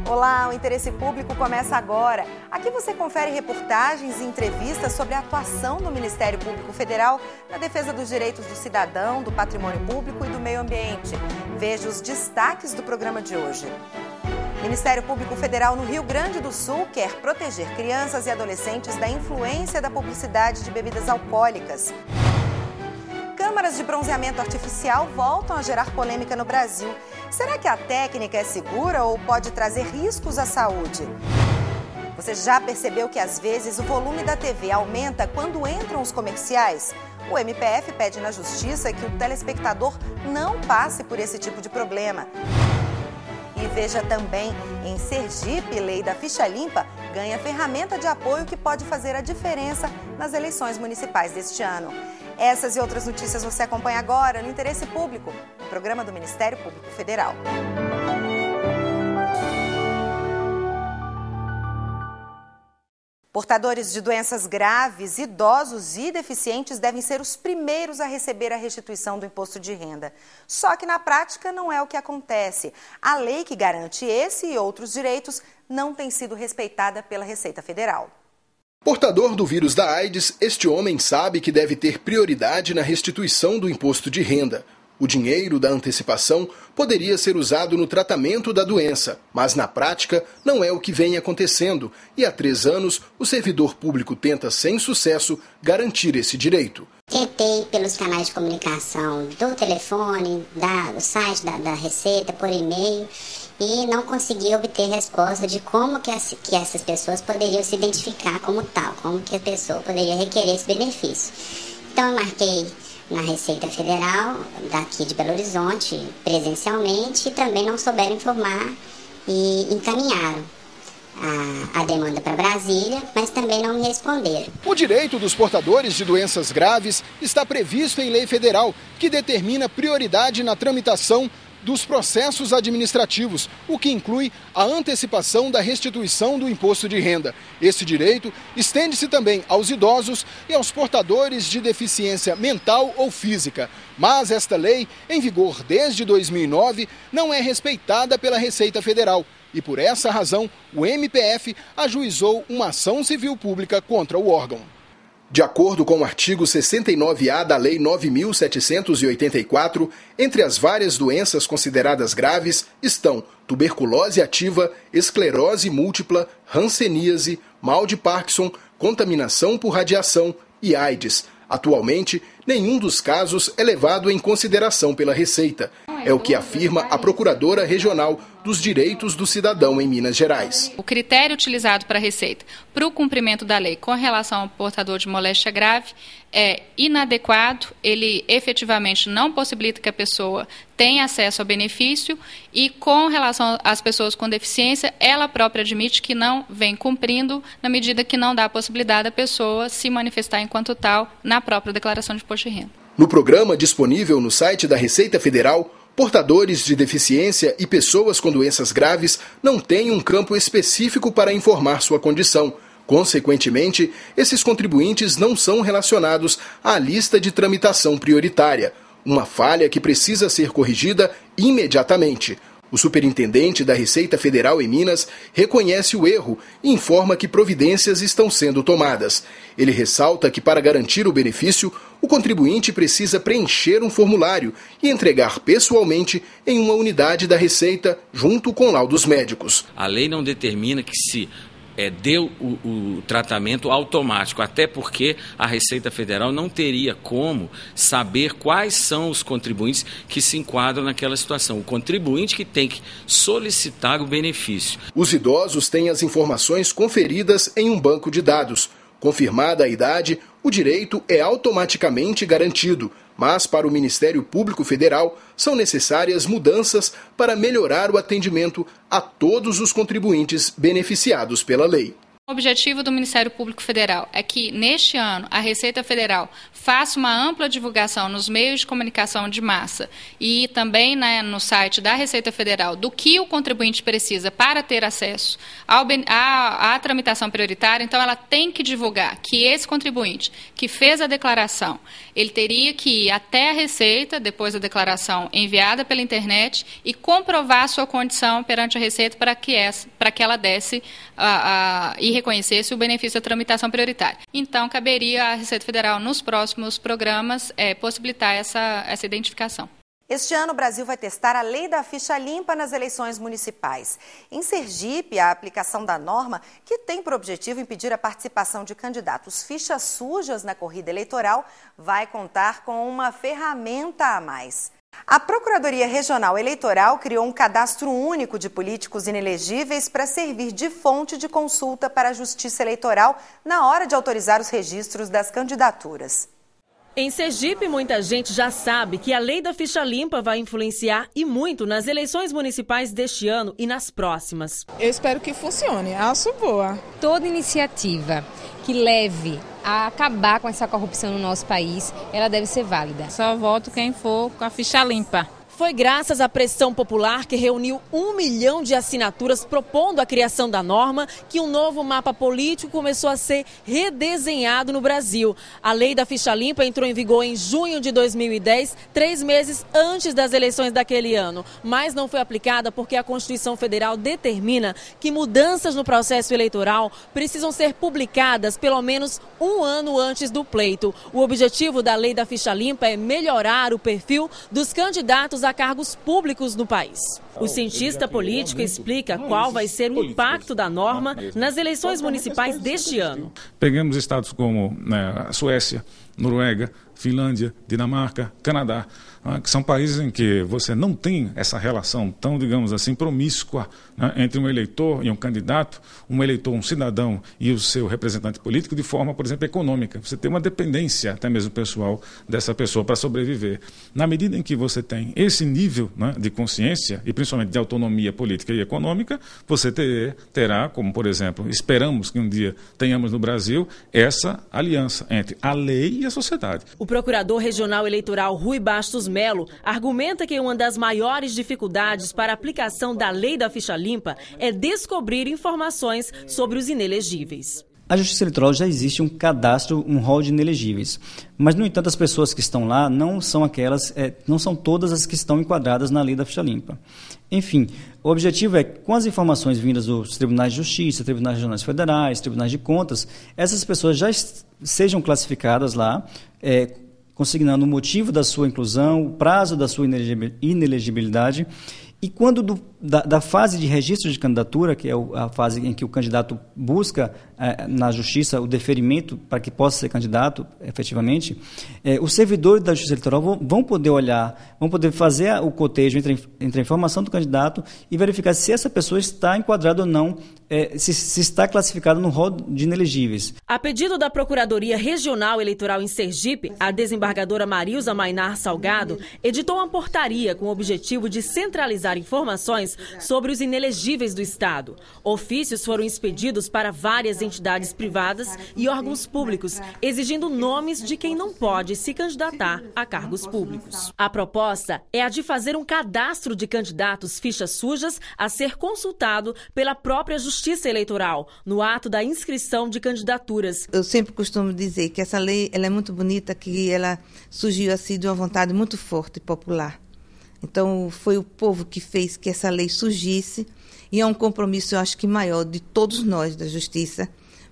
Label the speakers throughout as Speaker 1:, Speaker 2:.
Speaker 1: Olá, o Interesse Público começa agora. Aqui você confere reportagens e entrevistas sobre a atuação do Ministério Público Federal na defesa dos direitos do cidadão, do patrimônio público e do meio ambiente. Veja os destaques do programa de hoje. Ministério Público Federal no Rio Grande do Sul quer proteger crianças e adolescentes da influência da publicidade de bebidas alcoólicas. Câmaras de bronzeamento artificial voltam a gerar polêmica no Brasil. Será que a técnica é segura ou pode trazer riscos à saúde? Você já percebeu que às vezes o volume da TV aumenta quando entram os comerciais? O MPF pede na Justiça que o telespectador não passe por esse tipo de problema. E veja também, em Sergipe, lei da ficha limpa ganha ferramenta de apoio que pode fazer a diferença nas eleições municipais deste ano. Essas e outras notícias você acompanha agora no Interesse Público, no programa do Ministério Público Federal. Portadores de doenças graves, idosos e deficientes devem ser os primeiros a receber a restituição do imposto de renda. Só que na prática não é o que acontece. A lei que garante esse e outros direitos não tem sido respeitada pela Receita Federal.
Speaker 2: Portador do vírus da AIDS, este homem sabe que deve ter prioridade na restituição do imposto de renda. O dinheiro da antecipação poderia ser usado no tratamento da doença, mas na prática não é o que vem acontecendo e há 3 anos o servidor público tenta sem sucesso garantir esse direito.
Speaker 3: Tentei pelos canais de comunicação do telefone, do site da Receita, por e-mail e não consegui obter resposta de como que essas pessoas poderiam se identificar como tal, como que a pessoa poderia requerer esse benefício. Então eu marquei na Receita Federal, daqui de Belo Horizonte, presencialmente, e também não souberam informar e encaminharam a demanda para Brasília, mas também não me responderam.
Speaker 2: O direito dos portadores de doenças graves está previsto em lei federal, que determina prioridade na tramitação dos processos administrativos, o que inclui a antecipação da restituição do imposto de renda. Esse direito estende-se também aos idosos e aos portadores de deficiência mental ou física. Mas esta lei, em vigor desde 2009, não é respeitada pela Receita Federal. E por essa razão, o MPF ajuizou uma ação civil pública contra o órgão. De acordo com o artigo 69A da Lei 9.784, entre as várias doenças consideradas graves estão tuberculose ativa, esclerose múltipla, hanseníase, mal de Parkinson, contaminação por radiação e AIDS. Atualmente, nenhum dos casos é levado em consideração pela Receita. É o que afirma a Procuradora Regional dos Direitos do Cidadão em Minas Gerais.
Speaker 4: O critério utilizado para a Receita para o cumprimento da lei com relação ao portador de moléstia grave é inadequado, ele efetivamente não possibilita que a pessoa tenha acesso ao benefício e com relação às pessoas com deficiência, ela própria admite que não vem cumprindo na medida que não dá a possibilidade da pessoa se manifestar enquanto tal na própria declaração de imposto de renda.
Speaker 2: No programa disponível no site da Receita Federal, portadores de deficiência e pessoas com doenças graves não têm um campo específico para informar sua condição. Consequentemente, esses contribuintes não são relacionados à lista de tramitação prioritária, uma falha que precisa ser corrigida imediatamente. O superintendente da Receita Federal em Minas reconhece o erro e informa que providências estão sendo tomadas. Ele ressalta que, para garantir o benefício, o contribuinte precisa preencher um formulário e entregar pessoalmente em uma unidade da Receita, junto com laudos médicos.
Speaker 5: A lei não determina que se deu o tratamento automático, até porque a Receita Federal não teria como saber quais são os contribuintes que se enquadram naquela situação. O contribuinte que tem que solicitar o benefício.
Speaker 2: Os idosos têm as informações conferidas em um banco de dados. Confirmada a idade, o direito é automaticamente garantido, mas para o Ministério Público Federal são necessárias mudanças para melhorar o atendimento a todos os contribuintes beneficiados pela lei.
Speaker 4: O objetivo do Ministério Público Federal é que, neste ano, a Receita Federal faça uma ampla divulgação nos meios de comunicação de massa e também no site da Receita Federal do que o contribuinte precisa para ter acesso à tramitação prioritária. Então, ela tem que divulgar que esse contribuinte que fez a declaração, ele teria que ir até a Receita, depois da declaração enviada pela internet, e comprovar a sua condição perante a Receita para que ela desse e reconhecesse o benefício da tramitação prioritária. Então, caberia à Receita Federal, nos próximos programas, possibilitar essa identificação.
Speaker 1: Este ano, o Brasil vai testar a lei da ficha limpa nas eleições municipais. Em Sergipe, a aplicação da norma, que tem por objetivo impedir a participação de candidatos fichas sujas na corrida eleitoral, vai contar com uma ferramenta a mais. A Procuradoria Regional Eleitoral criou um cadastro único de políticos inelegíveis para servir de fonte de consulta para a Justiça Eleitoral na hora de autorizar os registros das candidaturas.
Speaker 6: Em Sergipe, muita gente já sabe que a lei da ficha limpa vai influenciar e muito nas eleições municipais deste ano e nas próximas.
Speaker 7: Eu espero que funcione, acho boa.
Speaker 8: Toda iniciativa que leve a acabar com essa corrupção no nosso país, ela deve ser válida.
Speaker 9: Só voto quem for com a ficha limpa.
Speaker 6: Foi graças à pressão popular que reuniu 1 milhão de assinaturas propondo a criação da norma que um novo mapa político começou a ser redesenhado no Brasil. A lei da ficha limpa entrou em vigor em junho de 2010, 3 meses antes das eleições daquele ano. Mas não foi aplicada porque a Constituição Federal determina que mudanças no processo eleitoral precisam ser publicadas pelo menos 1 ano antes do pleito. O objetivo da lei da ficha limpa é melhorar o perfil dos candidatos a cargos públicos no país. O cientista político explica qual vai ser o impacto da norma nas eleições municipais deste ano.
Speaker 10: Pegamos estados como Suécia, Noruega, Finlândia, Dinamarca, Canadá, que são países em que você não tem essa relação tão, digamos assim, promíscua entre um eleitor e um candidato, um eleitor, um cidadão e o seu representante político de forma, por exemplo, econômica. Você tem uma dependência, até mesmo pessoal, dessa pessoa para sobreviver. Na medida em que você tem esse nível de consciência e principalmente de autonomia política e econômica, você terá, como, por exemplo, esperamos que um dia tenhamos no Brasil, essa aliança entre a lei e a sociedade.
Speaker 6: O procurador regional eleitoral Rui Bastos Melo argumenta que uma das maiores dificuldades para a aplicação da lei da ficha limpa é descobrir informações sobre os inelegíveis.
Speaker 11: A Justiça Eleitoral já existe um cadastro, um rol de inelegíveis, mas, no entanto, as pessoas que estão lá não são todas as que estão enquadradas na lei da ficha limpa. Enfim, o objetivo é, com as informações vindas dos tribunais de justiça, tribunais regionais federais, tribunais de contas, essas pessoas já sejam classificadas lá, consignando o motivo da sua inclusão, o prazo da sua inelegibilidade. E quando da fase de registro de candidatura, que é a fase em que o candidato busca na justiça o deferimento para que possa ser candidato efetivamente, os servidores da Justiça Eleitoral vão poder olhar, vão poder fazer o cotejo entre a informação do candidato e verificar se essa pessoa está enquadrada ou não, se está classificada no rol de inelegíveis.
Speaker 6: A pedido da Procuradoria Regional Eleitoral em Sergipe, a desembargadora Marilza Mainar Salgado editou uma portaria com o objetivo de centralizar informações sobre os inelegíveis do Estado. Ofícios foram expedidos para várias entidades privadas e órgãos públicos, exigindo nomes de quem não pode se candidatar a cargos públicos. A proposta é a de fazer um cadastro de candidatos fichas sujas a ser consultado pela própria Justiça Eleitoral, no ato da inscrição de candidaturas.
Speaker 12: Eu sempre costumo dizer que essa lei ela é muito bonita, que ela surgiu assim de uma vontade muito forte e popular. Então, foi o povo que fez que essa lei surgisse e é um compromisso, eu acho que maior, de todos nós da Justiça,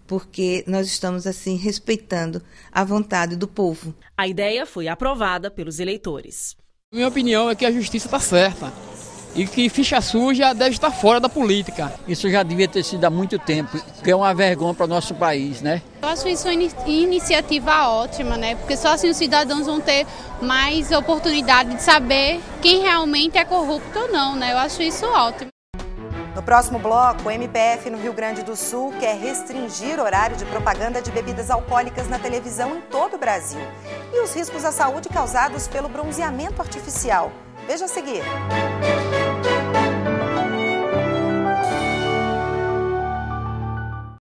Speaker 12: porque nós estamos, assim, respeitando a vontade do povo.
Speaker 6: A ideia foi aprovada pelos eleitores.
Speaker 13: Minha opinião é que a Justiça está certa e que ficha suja deve estar fora da política.
Speaker 14: Isso já devia ter sido há muito tempo, que é uma vergonha para o nosso país, né?
Speaker 15: Eu acho isso uma iniciativa ótima, né? Porque só assim os cidadãos vão ter mais oportunidade de saber quem realmente é corrupto ou não, né? Eu acho isso ótimo.
Speaker 1: No próximo bloco, o MPF no Rio Grande do Sul quer restringir o horário de propaganda de bebidas alcoólicas na televisão em todo o Brasil. E os riscos à saúde causados pelo bronzeamento artificial. Veja a seguir.